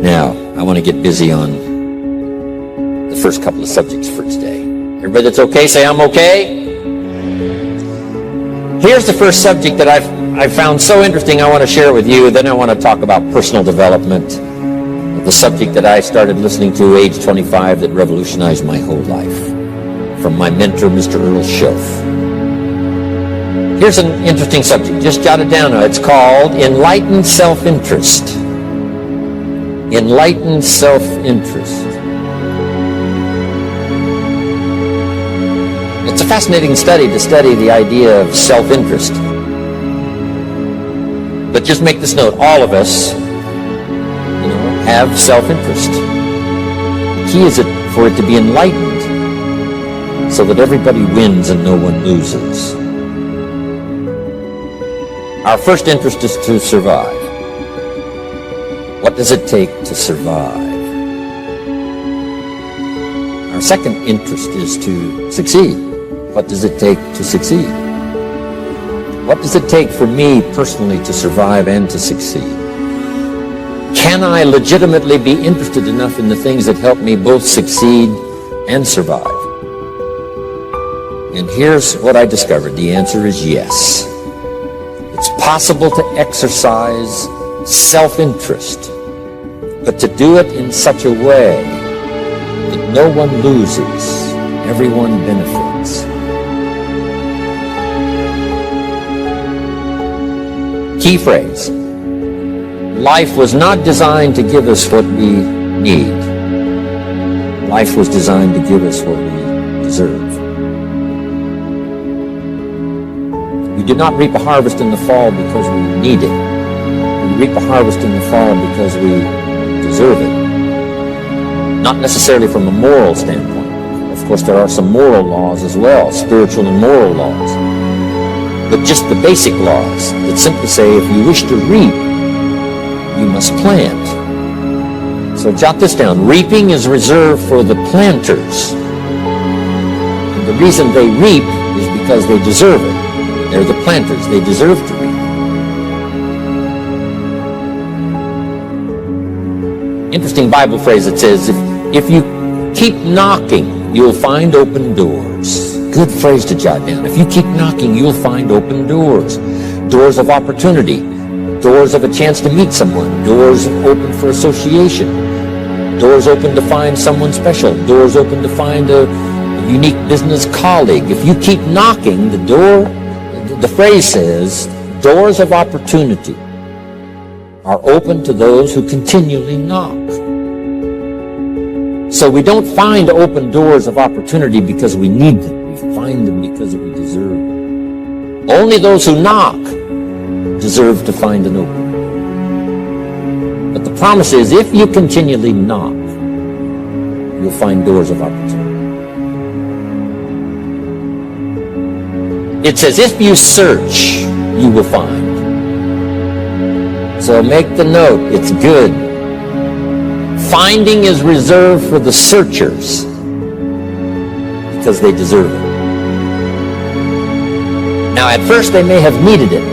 Now, I want to get busy on the first couple of subjects for today. Everybody that's okay, say I'm okay. Here's the first subject that I found so interesting I want to share with you. Then I want to talk about personal development, the subject that I started listening to age 25 that revolutionized my whole life, from my mentor, Mr. Earl Schoaf. Here's an interesting subject. Just jot it down. It's called Enlightened Self-Interest. Enlightened Self-Interest. It's a fascinating study to study the idea of self-interest. But just make this note, all of us, have self-interest. The key is for it to be enlightened so that everybody wins and no one loses. Our first interest is to survive. What does it take to survive? Our second interest is to succeed. What does it take to succeed? What does it take for me personally to survive and to succeed? Can I legitimately be interested enough in the things that help me both succeed and survive? And here's what I discovered. The answer is yes. It's possible to exercise self-interest, but to do it in such a way that no one loses, everyone benefits. Key phrase. Life was not designed to give us what we need. Life was designed to give us what we deserve. We do not reap a harvest in the fall because we need it. We reap a harvest in the fall because we deserve it. Not necessarily from a moral standpoint. Of course, there are some moral laws as well, spiritual and moral laws. But just the basic laws that simply say if you wish to reap, you must plant. So jot this down. Reaping is reserved for the planters. And the reason they reap is because they deserve it. They're the planters. They deserve to reap. Interesting Bible phrase that says, if you keep knocking, you'll find open doors. Good phrase to jot down. If you keep knocking, you'll find open doors. Doors of opportunity. Doors of a chance to meet someone. Doors open for association. Doors open to find someone special. Doors open to find a unique business colleague. If you keep knocking, the phrase says, doors of opportunity are open to those who continually knock. So we don't find open doors of opportunity because we need them. We find them because we deserve them. Only those who knock deserve to find an opening. But the promise is, if you continually knock, you'll find doors of opportunity. It says, if you search, you will find. So make the note, it's good. Finding is reserved for the searchers because they deserve it. Now, at first they may have needed it.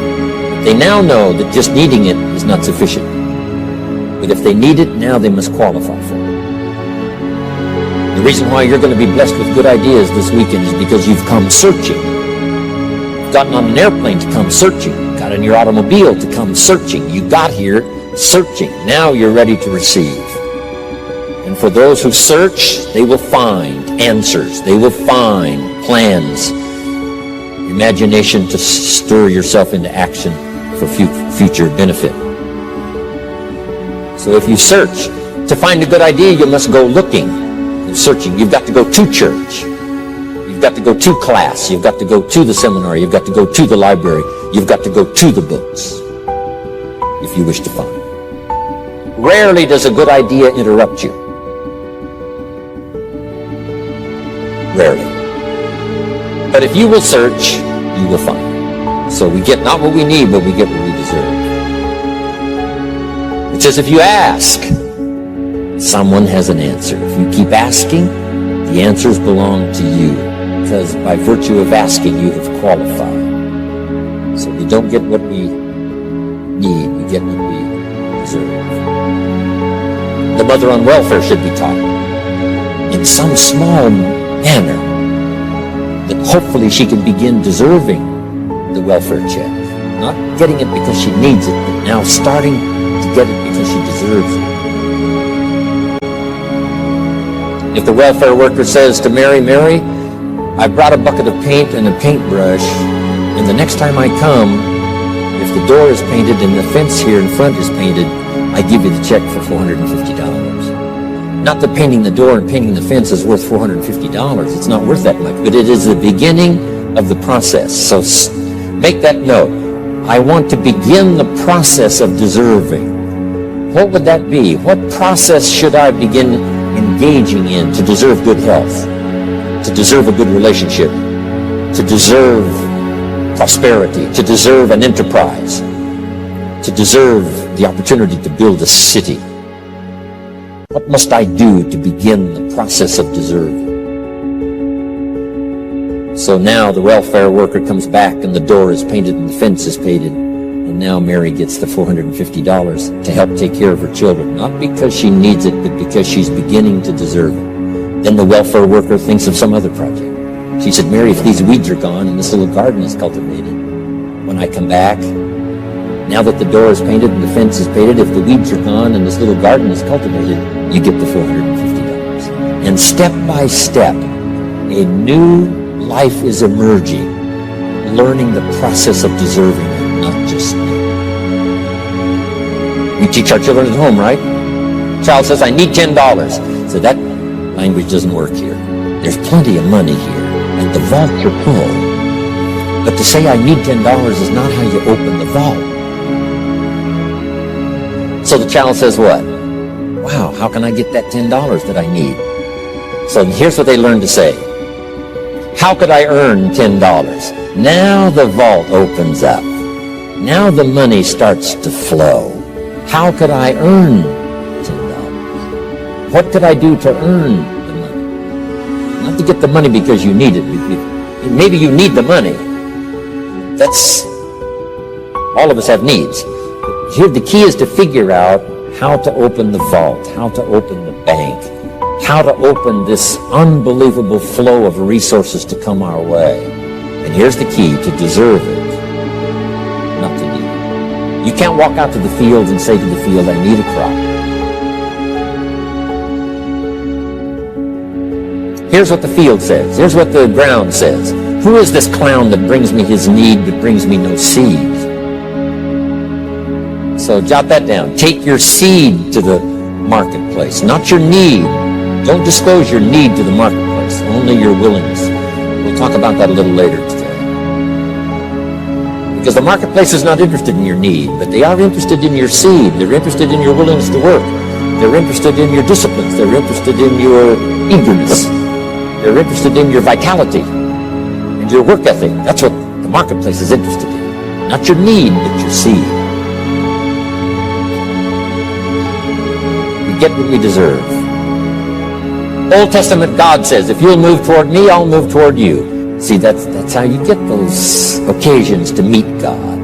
They now know that just needing it is not sufficient. But if they need it, now they must qualify for it. The reason why you're going to be blessed with good ideas this weekend is because you've come searching. You've gotten on an airplane to come searching. You got in your automobile to come searching. You got here searching. Now you're ready to receive. And for those who search, they will find answers. They will find plans, imagination to stir yourself into action for future benefit. So if you search to find a good idea, you must go looking and searching. You've got to go to church. You've got to go to class. You've got to go to the seminar. You've got to go to the library. You've got to go to the books if you wish to find. Rarely does a good idea interrupt you. Rarely. But if you will search, you will find. So we get not what we need, but we get what we deserve. It says if you ask, someone has an answer. If you keep asking, the answers belong to you. Because by virtue of asking, you have qualified. So we don't get what we need, we get what we deserve. The mother on welfare should be taught in some small manner that hopefully she can begin deserving the welfare check. Not getting it because she needs it, but now starting to get it because she deserves it. If the welfare worker says to Mary, Mary, I brought a bucket of paint and a paintbrush, and the next time I come, if the door is painted and the fence here in front is painted, I give you the check for $450. Not that painting the door and painting the fence is worth $450. It's not worth that much, but it is the beginning of the process. So make that note. I want to begin the process of deserving. What would that be? What process should I begin engaging in to deserve good health, to deserve a good relationship, to deserve prosperity, to deserve an enterprise, to deserve the opportunity to build a city? What must I do to begin the process of deserving? So now the welfare worker comes back and the door is painted and the fence is painted, and now Mary gets the $450 to help take care of her children, not because she needs it, but because she's beginning to deserve it. Then the welfare worker thinks of some other project. She said, Mary, if these weeds are gone and this little garden is cultivated, when I come back, now that the door is painted and the fence is painted, if the weeds are gone and this little garden is cultivated, you get the $450. And step by step, a new life is emerging, learning the process of deserving it, not just me. We teach our children at home, right? Child says, I need $10. So that language doesn't work here. There's plenty of money here, and the vaults are full. But to say I need $10 is not how you open the vault. So the child says what? Wow, how can I get that $10 that I need? So here's what they learn to say. How could I earn $10? Now the vault opens up. Now the money starts to flow. How could I earn $10? What could I do to earn the money? Not to get the money because you need it. Maybe you need the money. That's, all of us have needs. Here the key is to figure out how to open the vault, how to open the bank, how to open this unbelievable flow of resources to come our way. And here's the key: to deserve it, not to need it. You can't walk out to the field and say to the field, I need a crop. Here's what the field says. Here's what the ground says. Who is this clown that brings me his need but brings me no seed? So jot that down. Take your seed to the marketplace, not your need. Don't disclose your need to the marketplace, only your willingness. We'll talk about that a little later today. Because the marketplace is not interested in your need, but they are interested in your seed. They're interested in your willingness to work. They're interested in your disciplines. They're interested in your eagerness. They're interested in your vitality and your work ethic. That's what the marketplace is interested in. Not your need, but your seed. We get what we deserve. Old Testament God says, if you'll move toward me, I'll move toward you. See, that's how you get those occasions to meet God.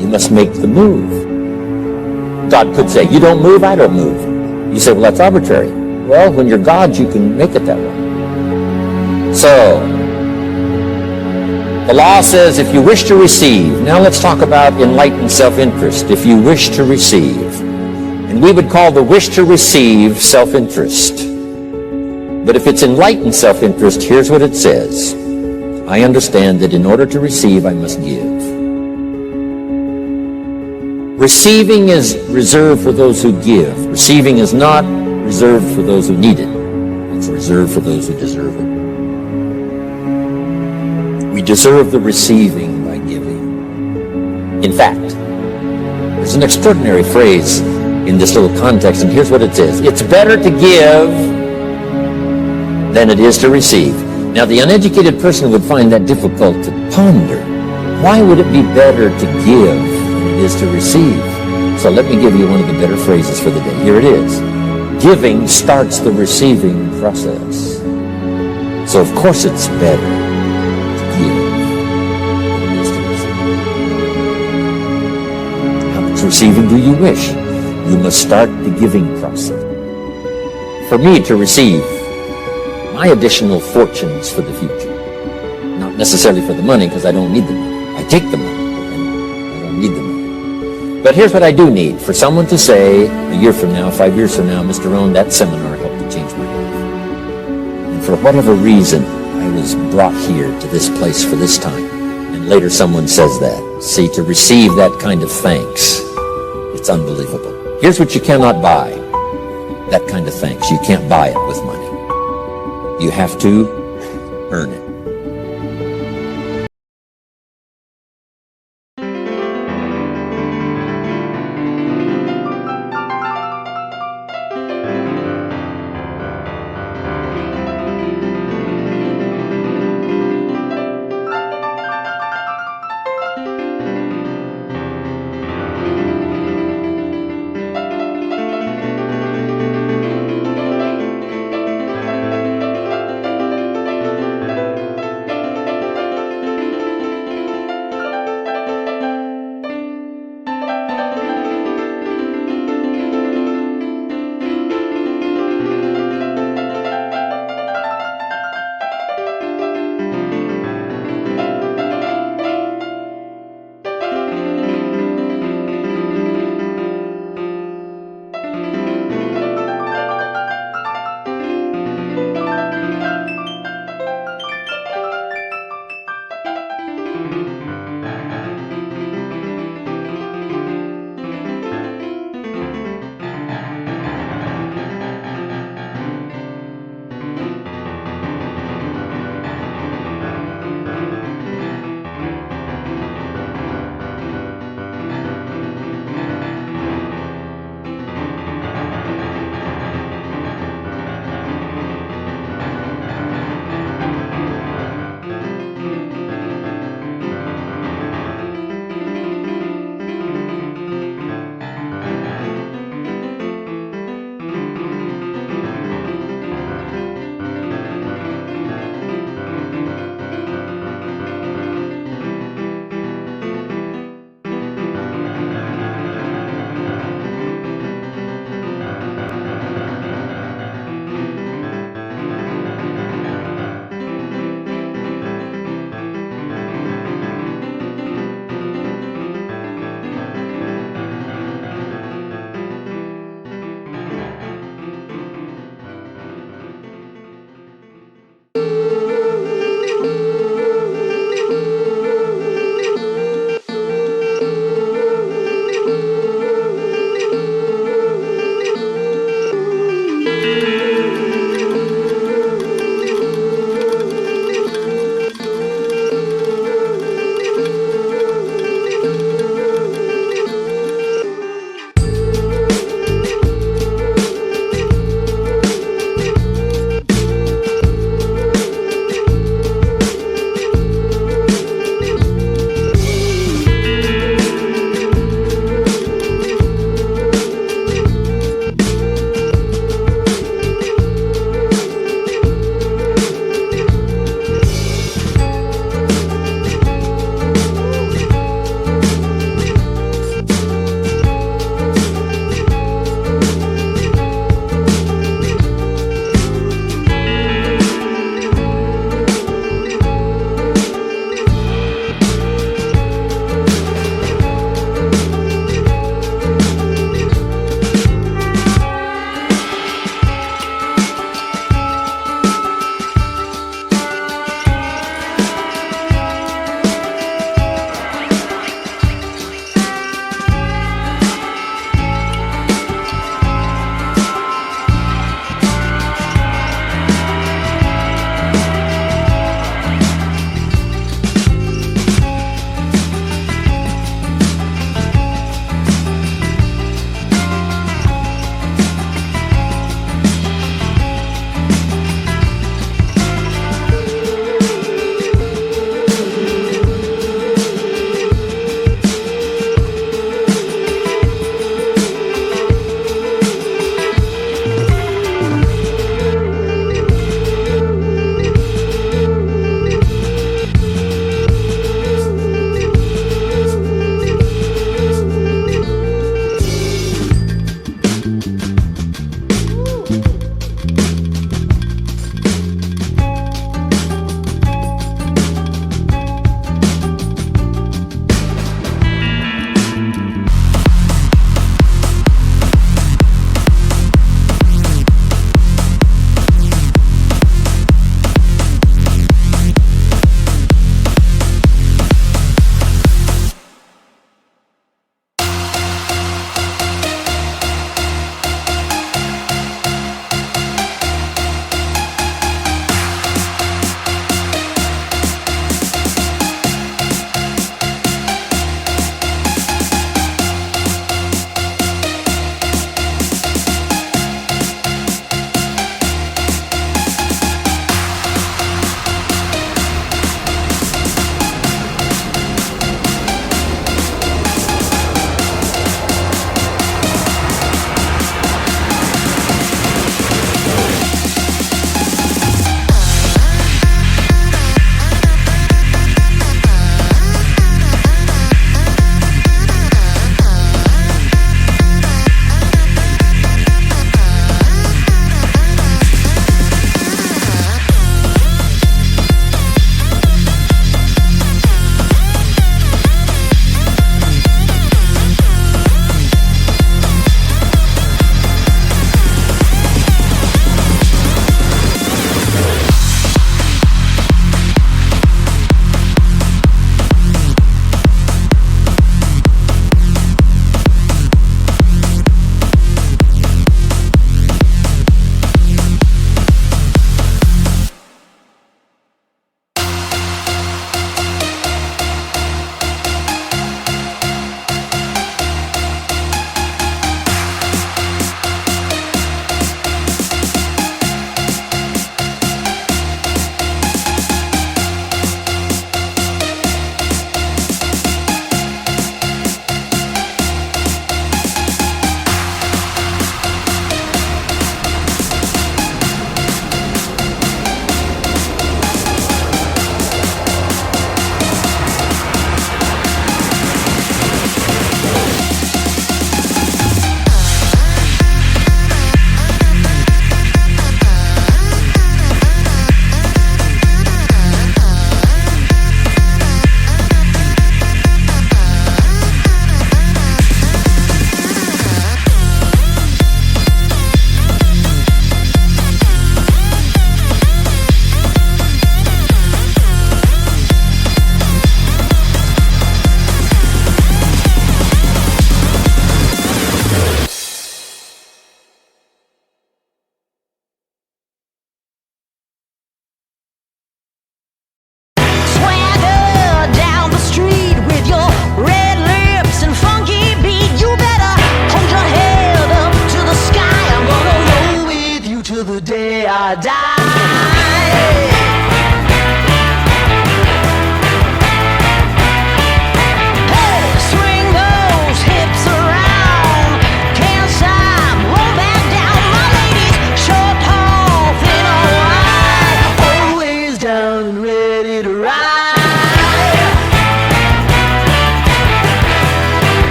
You must make the move. God could say, you don't move, I don't move. You say, well, that's arbitrary. Well, when you're God, you can make it that way. So, the law says if you wish to receive, now let's talk about enlightened self-interest. If you wish to receive, and we would call the wish to receive self-interest. But if it's enlightened self-interest, here's what it says. I understand that in order to receive, I must give. Receiving is reserved for those who give. Receiving is not reserved for those who need it. It's reserved for those who deserve it. We deserve the receiving by giving. In fact, there's an extraordinary phrase in this little context, and here's what it says. It's better to give than it is to receive. Now, the uneducated person would find that difficult to ponder. Why would it be better to give than it is to receive? So let me give you one of the better phrases for the day. Here it is. Giving starts the receiving process. So of course it's better to give than it is to receive. How much receiving do you wish? You must start the giving process. for me to receive my additional fortunes for the future. Not necessarily for the money, because I don't need the money. I take the money, and I don't need the money. But here's what I do need. For someone to say, a year from now, 5 years from now, Mr. Rohn, that seminar helped to change my life. And for whatever reason, I was brought here to this place for this time. And later someone says that. See, to receive that kind of thanks, it's unbelievable. Here's what you cannot buy. That kind of thanks. You can't buy it with money. You have to earn it.